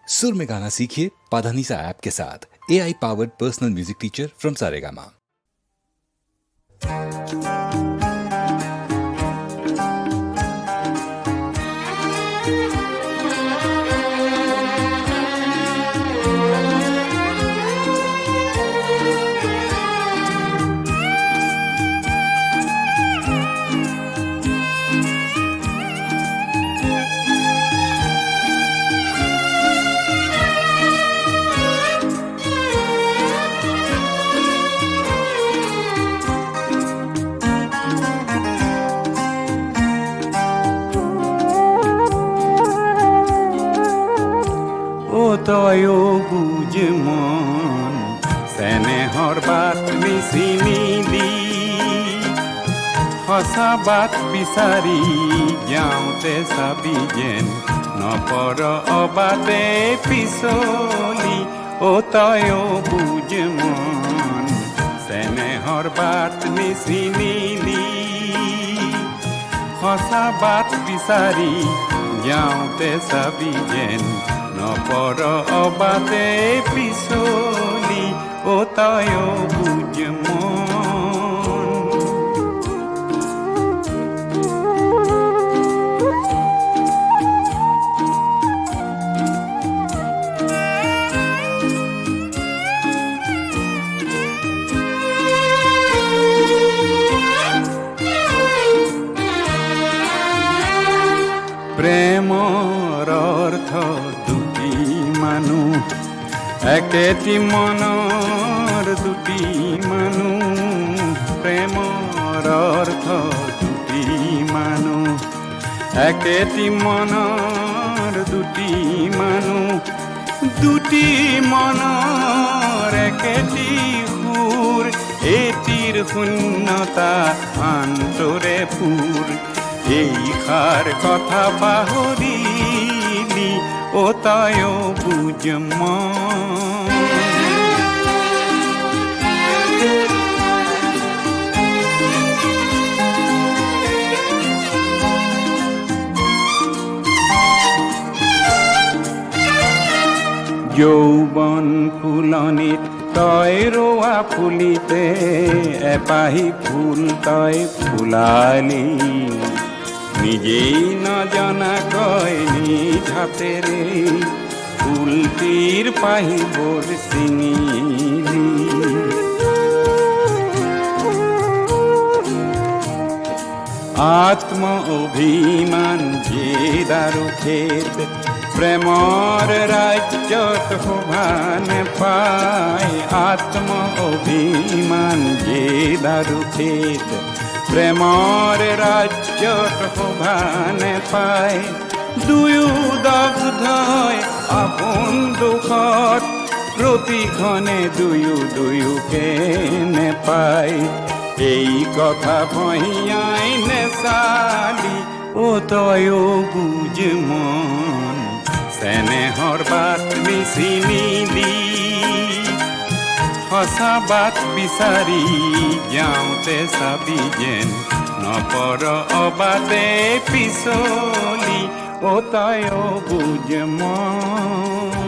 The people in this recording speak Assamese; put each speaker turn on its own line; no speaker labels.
सुर में गाना सीखिए पाधानीसा ऐप के साथ। AI powered personal music teacher from Saregama.
তয়ো বুঝ মন চেনেহৰ বাট নিচি নিলি সঁচা বাট বিচাৰি যাওঁতে চাবি যেন নপৰ অবাটে পিছলি তয়ো বুঝ মন চেনেহৰ বাট নিচি নিলি সঁচা বাট বিচাৰি যাওঁতে চাবি যেন নপৰ অবাটে পিছলি তয়ো বুঝ মন। প্ৰেমৰ অৰ্থ দুটি মানুহ একেটি মনৰ দুটি মানুহ প্ৰেমৰ অৰ্থ দুটি মানুহ একেটি মনৰ দুটি মানুহ দুটি মনৰ একেটি সুৰ এটিৰ শূন্যতা আনটোৰে ফুৰ এই খাৰ কথা পাহৰিলি তয়ো বুঝ মন। যৌবন ফুলনিত তই ৰোৱা ফুলিতে এপাহি ফুল তই ফুলালি নিজেই নজনাকৈ নিজ হাতেৰে ফুলটিৰ পাহিবোৰ ছিঙিলি আত্ম অভিমান জেদ আৰু খেদ প্ৰেমৰ ৰাজ্যত শোভা নেপায় আত্ম অভিমান জেদ আৰু খেদ প্ৰেমৰ ৰাজ্যত শোভা নেপায় দুয়ো দগ্ধ হয় আপোন দুখত প্ৰতিক্ষণে দুয়োকে নেপায় এই কথা ভৈয়াই নেচালি তয়ো বুঝ মন চেনেহৰ বাট নিচি নিলি সঁচা বাট বিচাৰি যাওঁতে চাবি যেন নপৰ অবাটে পিছলি তয়ো বুঝ মন।